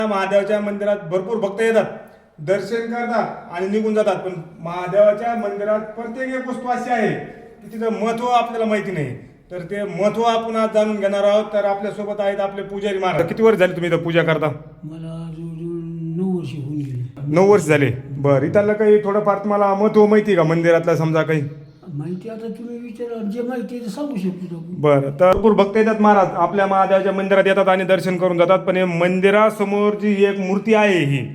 महादेवाच्या मंदिरात भरपूर भक्त येतात, दर्शन करतात आणि निघून जातात. पण महादेवाच्या मंदिरात प्रत्येक एक वस्तू अशी आहे की तिचं महत्त्व आपल्याला माहिती नाही. तर ते महत्त्व आपण आज जाणून घेणार आहोत. तर आपल्यासोबत आहेत आपले पुजारी महाराज. किती वर्ष झाले तुम्ही इथं पूजा करता? मला जवळजवळ 9 वर्ष होऊन गेले. 9 वर्ष झाले. बरं, इथलं काही थोडंफार तुम्हाला महत्त्व माहिती आहे का मंदिरातलं, समजा काही? माहिती आता तुम्ही विचारा, जे माहिती आहे ते सांगू शकतो आपण. बरं, तर भरपूर भक्त येतात महाराज, आपल्या महादेवाच्या मंदिरात येतात आणि दर्शन करून जातात. पण हे मंदिरासमोर जी एक मूर्ती आहे ही,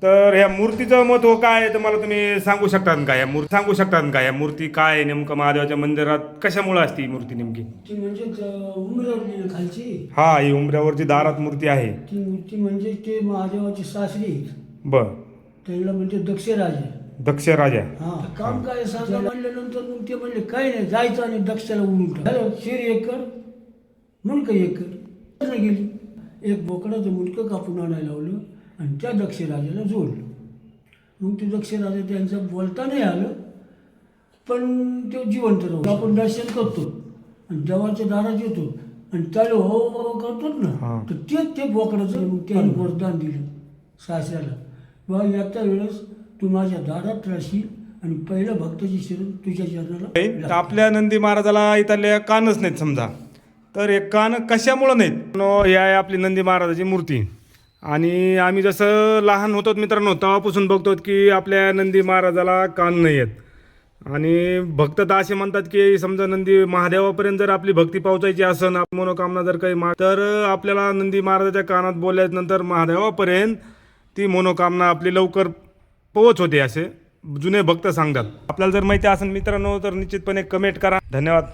तर ह्या मूर्तीचं महत्त्व काय आहे तर मला तुम्ही सांगू शकतात का? या मूर्ती काय आहे नेमकं, महादेवाच्या मंदिरात कशामुळे असते ही मूर्ती नेमकी? ती म्हणजे उंबऱ्यावर खालची हा, ही उंबऱ्यावरची दारात मूर्ती आहे. ती मूर्ती म्हणजे ते महादेवाची सासरी. बर, त्याला म्हणजे दक्ष राजा. दक्ष राजा. हा, काम काय सांगा म्हणल्यानंतर मग ते म्हणले काही नाही, जायचं आणि दक्षाला उडून टाक. शिर एक कर, मुंडकं एक कर. गेली एक बोकडाचं मुंडकं कापून आणायला लावलं आणि त्या दक्ष राजाला जोडलं. मग ते दक्ष राजा त्यांचं बोलता नाही आलं, पण तो जिवंत राहतो. आपण दर्शन करतो आणि देवाच्या दारात येतो आणि त्याला हो हो करतो ना, तर तेच ते बोकडाचं मग त्याने वरदान दिलं सासऱ्याला, बा येत्या वेळेस तू माझ्या दारात राहशील आणि पहिलं भक्ताची शरण तुझ्या चरणाला. आपल्या नंदी महाराजाला इथल्या कानच नाहीत समजा, तर हे कान कशामुळं नाहीत? ही आहे आपली नंदी महाराजाची मूर्ती. आणि आम्ही जसं लहान होतो मित्रांनो, तेव्हापासून बघतो की आपल्या नंदी महाराजाला कान नाही आहेत. आणि भक्त तर असे म्हणतात की समजा नंदी महादेवापर्यंत जर आपली भक्ती पोहोचायची असेल, मनोकामना जर काही तर आपल्याला नंदी महाराजाच्या कानात बोलल्यानंतर महादेवापर्यंत ती मनोकामना आपली लवकर पोहोच होते, असे जुने भक्त सांगतात. आपल्याला जर माहिती असेल मित्रांनो तर निश्चितपणे कमेंट करा. धन्यवाद.